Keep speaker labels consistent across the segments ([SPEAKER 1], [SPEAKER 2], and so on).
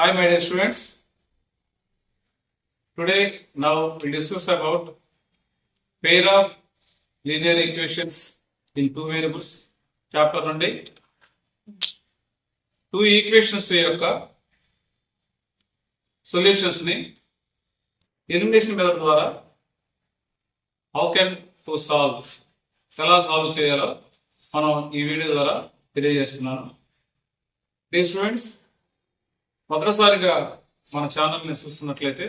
[SPEAKER 1] Hi, my dear students. Today, now we discuss about pair of linear equations in two variables. Chapter నుండి two equations యొక్క solutions ని elimination method ద్వారా how can to solve ఎలా solve చేయాలో మనం ఈ video ద్వారా తెలియజేస్తున్నాను. Dear students, మొదటిసారిగా మన ఛానల్ని చూస్తున్నట్లయితే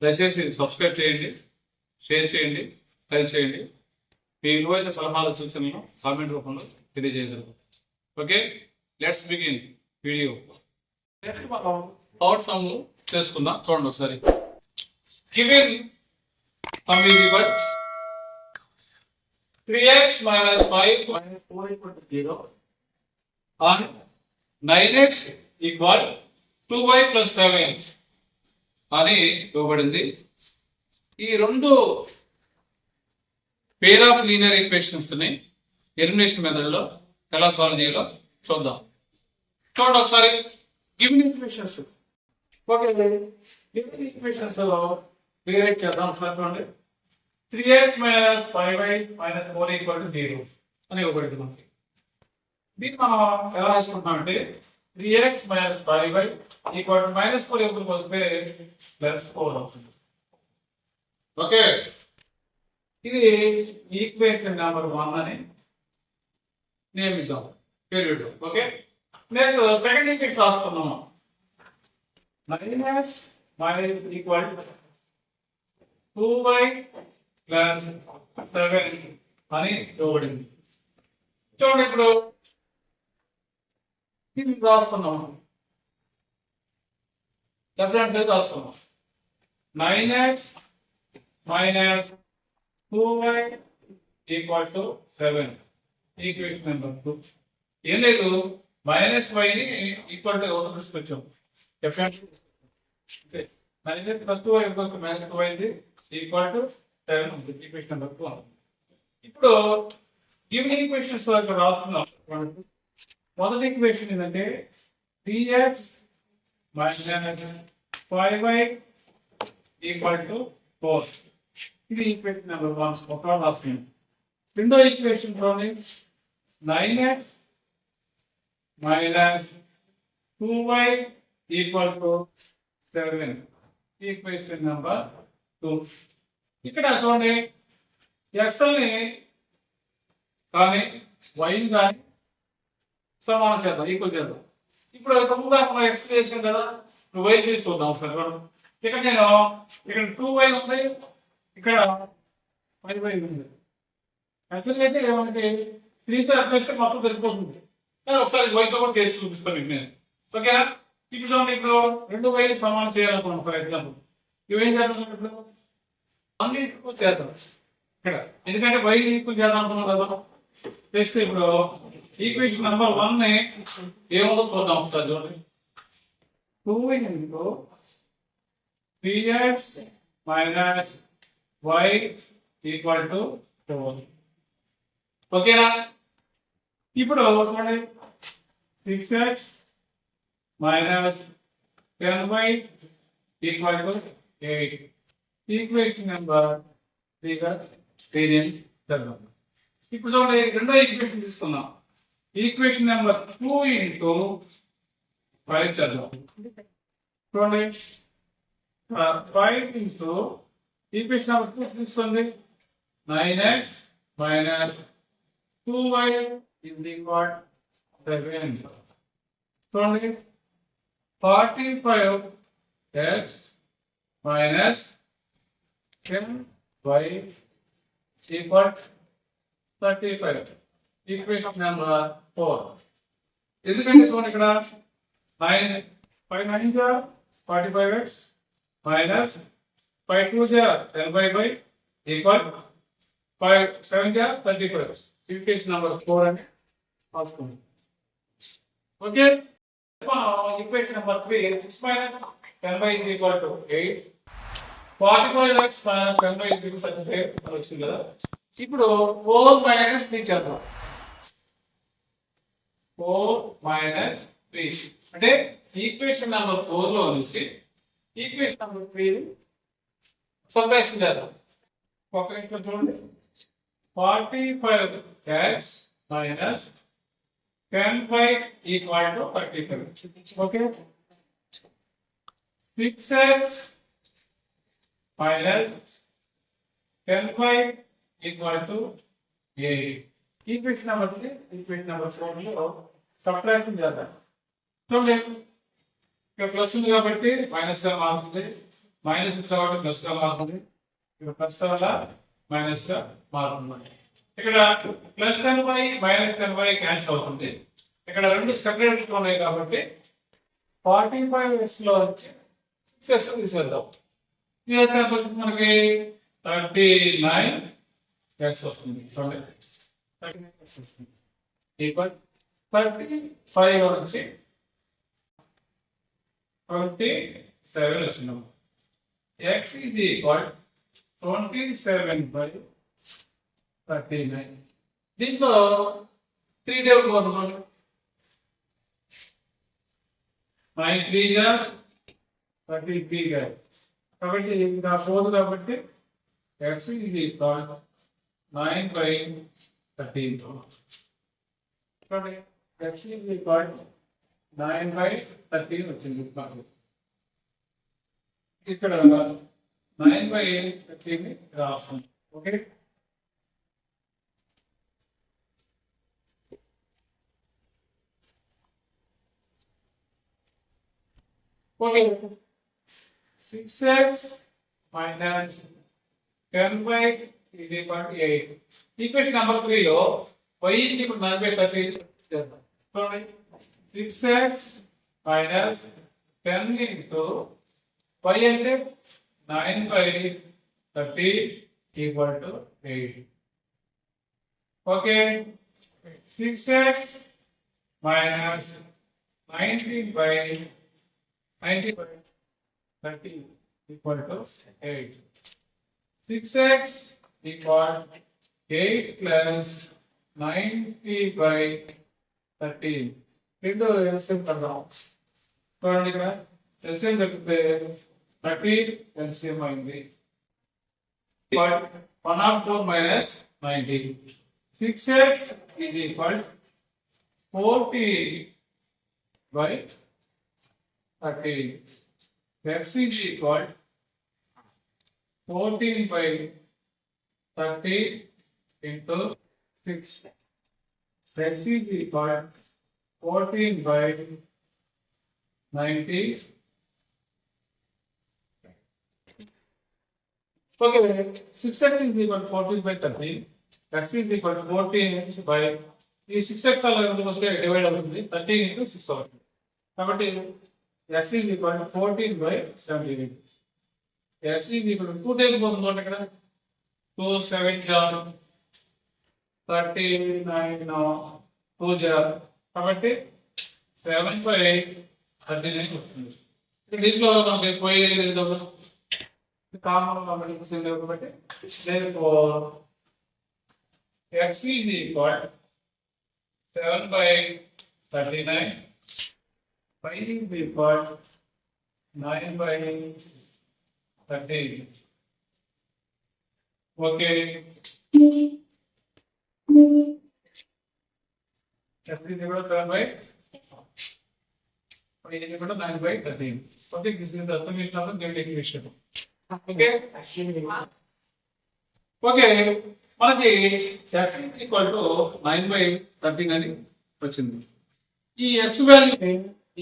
[SPEAKER 1] దయచేసి సబ్స్క్రైబ్ చేయండి, షేర్ చేయండి, లైక్ చేయండి. మీ విలువైన సలహాలు సూచనలను కామెంట్ రూపంలో తెలియజేయగలరు. Okay, let's begin video. Next మనం థర్డ్ సమ్ చేసుకుందాం. చూడండి ఒకసారి. Given sum is equal 3x minus 5 minus 4 equal to 0 and 9x equal 2y plus 7 అని ఇవ్వబడింది. ఈ రెండు పేర్ ఆఫ్ లీనియర్ ఈక్వేషన్స్ ని ఎలిమినేషన్ మెథడ్ లో ఎలా సాల్వ్ చేయాలో చూద్దాం. చూడండి ఒకసారి. Given equations okay, given equations లో రిలేట్ చేద్దాం. ఒకసారి చూడండి. 3x minus 5y minus 4 equal to 0 అని ఇవ్వబడింది మనకి. దీన్ని మనం ఎలా రాసుకుంటామంటే 3x minus 5y equal to minus 4 ఎప్పుడు వస్తే ప్లస్ 4 అవుతుంది. ఓకే, ఇది ఈక్వేషన్ నెంబర్ 1 అని నియమిద్దాం, పేరు పెడదాం. ఓకే, నెక్స్ట్ సెకండ్ ఈక్వేషన్ రాసుకున్నాము. 9x minus equal to 2y plus 7 అని ఇవ్వబడింది. చూడండి, ఇప్పుడు దీన్ని రాసుకున్నాము. లెఫ్ట్ హ్యాండ్ సైడ్ రాసుకున్నాం. 9x minus 2y equal to 7 equation number 2. ఏం లేదు, మైనస్ y ని ఈక్వల్ టు ఎవరు తీసుకొచ్చాం. Left hand minus plus 2y minus 2y equal to 7 ఉంటుంది. Equation number 2. ఇప్పుడు గివెన్ ఈక్వేషన్స్ ఇక్కడ రాసుకున్నాం. మొదటి ఈక్వేషన్ ఏంటంటే 3x minus 5y equal to 4. ఇది ఈక్వేషన్ నెంబర్ 1 ఒక రాసుకున్నాం. రెండో ఈక్వేషన్ చూడండి. 9x minus 2y equal to 7 equation number 2. ఇక్కడ చూడండి, ఎక్స్ఎల్ని కానీ వైని కానీ సమానం చేద్దాం, ఈక్వల్ చేద్దాం. ఇప్పుడు ముందు మనం ఎక్స్ చేసాం కదా, వై చేసి చూద్దాం ఒకసారి. చూడండి, ఇక్కడ నేను ఇక్కడ 2y ఉంది, ఇక్కడ 5y ఉంది. యాక్చువల్గా అయితే ఏమంటే 3తో అడ్జస్ట్ మొత్తం సరిపోతుంది, కానీ ఒకసారి వైతో కూడా చేసి చూపిస్తాను మీకు నేను. ఓకేనా? ఇప్పుడు చూడండి, ఇప్పుడు రెండు వైలు సమానం చేయాలనుకున్నాం. ఫర్ ఎగ్జాంపుల్ ఇవేం చేద్దాం, ఇప్పుడు అన్నింటికూ చేద్దాం ఇక్కడ, ఎందుకంటే వై ఈక్వల్ చేద్దాం అనుకున్నాం కదా. చేస్తే ఇప్పుడు ఈక్వేషన్ నెంబర్ 1 ని ఏముందో చూద్దాం ఒకసారి. చూడండి, 2 into 3x minus y equal to 4. ఓకేనా? ఇప్పుడు చూడండి, 6x minus 10y equal to 8 equation number 3 గా వేరియన్స్ చేద్దాం. ఇప్పుడు చూడండి, రెండో ఈక్వేషన్ తీసుకున్నాం. ఈక్వేషన్ నెంబర్ 2 into 5 చేద్దాం. చూడండి, 5 into ఈక్వేషన్ నెంబర్ 2 తీసుకోండి. 9x minus 2y is equal to 7. చూడండి, 45x minus 10y equal to 35 equation number 4. ఎందుకంటే చూడండి, ఇక్కడ 5 9 45x minus 5 2 10y equal 5 7 35 equation number 4 అని రాసుకుందాం. Okay, equation number 3 6 minus 10y is equal to 8. 45x minus 10y is equal to 35 వచ్చింది కదా. ఇప్పుడు 4 minus 3 చేద్దాం. 4 minus 3 అంటే ఈక్వేషన్ నెంబర్ 4 లో నుంచి ఈక్వేషన్ నెంబర్ 3 సబ్ట్రాక్షన్ చేద్దాం. ఒక నిమిషం చూడండి. 45x minus 10y equal to 35. Okay. 6x minus 10y equal to 8. Equation number 3 equation number 4 లో సబ్ట్రాక్షన్ చేద్దాం. చూడండి, ఇక్కడ ప్లస్ ఉంది కాబట్టి మైనస్ గా మారుతుంది, మైనస్ ఉంది కాబట్టి ప్లస్ గా మారుతుంది, ఇక్కడ ప్లస్ వల్ల మైనస్ గా మారుతుంది. ఇక్కడ plus 10y minus 10y cancel అవుతుంది. ఇక్కడ రెండు సెపరేట్ ఉన్నాయి కాబట్టి 45x లో వచ్చి 6x తీసేద్దాం. తీసేస్తే మనకి 39x వస్తుంది. 39x వస్తుంది. ఈక్వల్ 35 వచ్చి 27 వచ్చినాము. x is equal 27/39. దీంట్లో 3 టేబుల్ పోతుంది. 9 3 గా 33 గా కాబట్టి ఇంకా 4 కాబట్టి x is equal 9/13. చూడండి, x is equal 9/13 వచ్చింది. ఇక్కడ 9/13 రాస్తుంది. Okay, okay. 6x minus 10y is equal to 8. Equation number 3 లో y is equal to 9/13 చేద్దాం. చూడండి, 6x minus 10 into y అంటే 9/30 equal to 8. Okay, 6x minus 90/30 equal to 8. 6x equal 8 plus 90/30. రెండు LCM కడదాం. చూడండి, ఇక్కడ ఎల్సిఎం కలిపితే 30 ఎల్సిఎం అయింది. 104 minus 90. 6x is equal 40/30. x is equal 14/30 into 6. x is equal 14/90. Okay, 6x is equal to 14/30. x is equal to 14 by ఈ 6x అలా వస్తే divide అవుతుంది. 13 into 6 అవుతుంది. కాబట్టి x is equal to 14/17. x is equal to 2 table పోతుంది. ఇక్కడ 2 7 39 2 కాబట్టి 7/39 వస్తుంది. దీంట్లో మనకి పోయేది కామన్ కాబట్టి x is equal 7/39, y is equal 9/13. Okay. x is equal to 7/y is equal to 9/13. Okay, this is the summation of the given equation. Okay. Okay, మనకి x is equal to 9/13 అని వచ్చింది. ఈ x వాల్యూని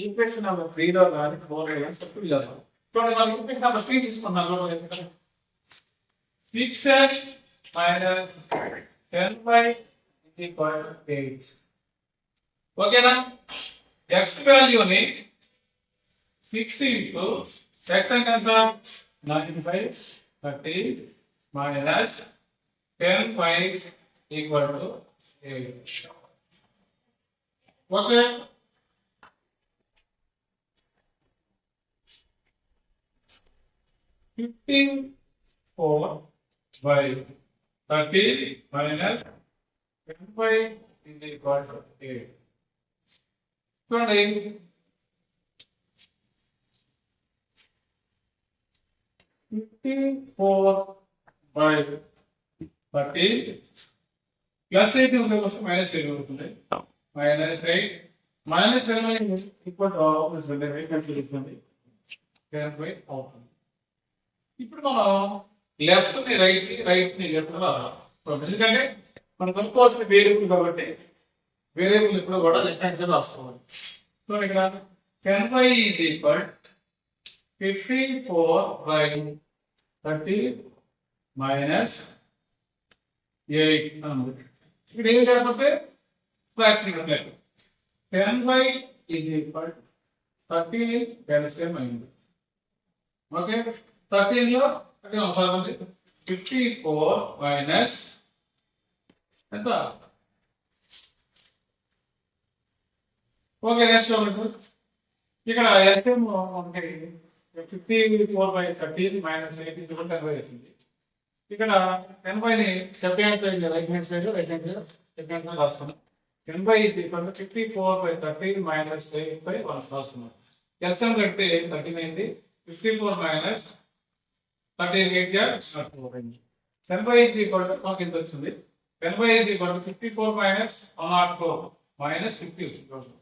[SPEAKER 1] equation number 3 లో కానీ 4 లో కానీ substitute చేద్దాం. చూడండి, మనం ఈక్వేషన్ నెంబర్ 3 తీసుకున్నాం. 6x minus 10y is equal to 8. ఓకేనా? x వాల్యూని 6 into x అంటే ఎంత? 9/30 minus 10y equal to 8. Okay. (54/30 minus 10y is equal to 8). చూడండి, 54/30 ప్లస్ 8 ఉంటే వస్తే మైనస్ 8 అవుతుంది. Minus 8 minus 10 equal to opposite అంటే రైట్ హ్యాండ్ తీసుకోండి 10/8 అవుతుంది. ఇప్పుడు మనం లెఫ్ట్ ని రైట్ ని లెఫ్ట్ గా రాద్దాం. ఎందుకంటే మనం కనుక్కోవాల్సిన వేరియబుల్ కాబట్టి వేరియబుల్ ఇప్పుడు కూడా లెఫ్ట్ హ్యాండ్ సైడ్ రాసుకోవాలి. సో ఇక్కడ 10/5 is equal 54/30 minus 8 అన్నది. ఇక్కడ ఏం లేకపోతే ఫ్రాక్షన్ ఇవ్వట్లేదు. 10/5 is equal 30 LCM అయింది. ఓకే 13 లో అంటే ఒకసారి ఉంది 54 మైనస్ ఎంత ఓకే నెక్స్ట్ ఇక్కడ ఎస్ఎం అంటే 54/30 మైనస్ 8 10/5 అవుతుంది. ఇక్కడ 10/5 ని left hand side right hand side రాస్తున్నాం. 10/5 is equal to 54/30 మైనస్ 8/1 రాస్తున్నాం. ఎల్సిఎం కడితే 13 అయింది. 54 మైనస్ 38 గా 10/5 is equal to మనకి ఎంత వచ్చింది? 10/5 is equal to 54 minus 104 minus 50 వచ్చింది.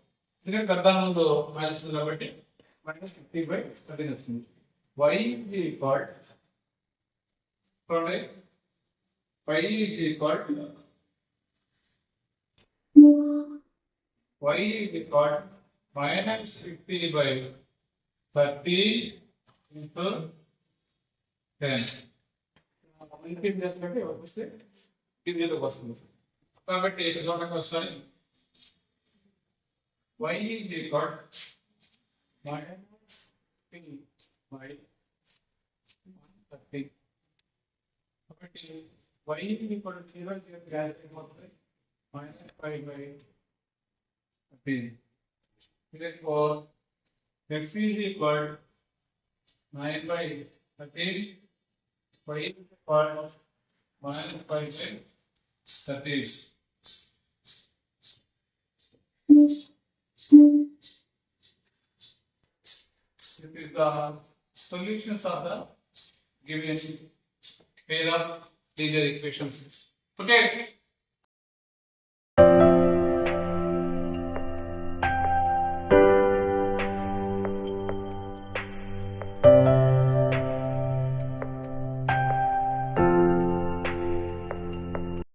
[SPEAKER 1] ఎందుకంటే పెద్ద ముందు మైనస్ ఉంది కాబట్టి మైనస్ 50/13 వచ్చింది. y is equal y is equal minus 50/30 into 10. Increase చేసినట్టు వస్తే ఇది వస్తుంది కాబట్టి చూడడానికి వస్తాయి. y is equal minus 50/130 కాబట్టి y is equal to 0 అయిపోతుంది minus 5/30. Therefore x is equal 9/13 y is equal minus 5/30. This is the solutions of the given pair of linear equations. Okay.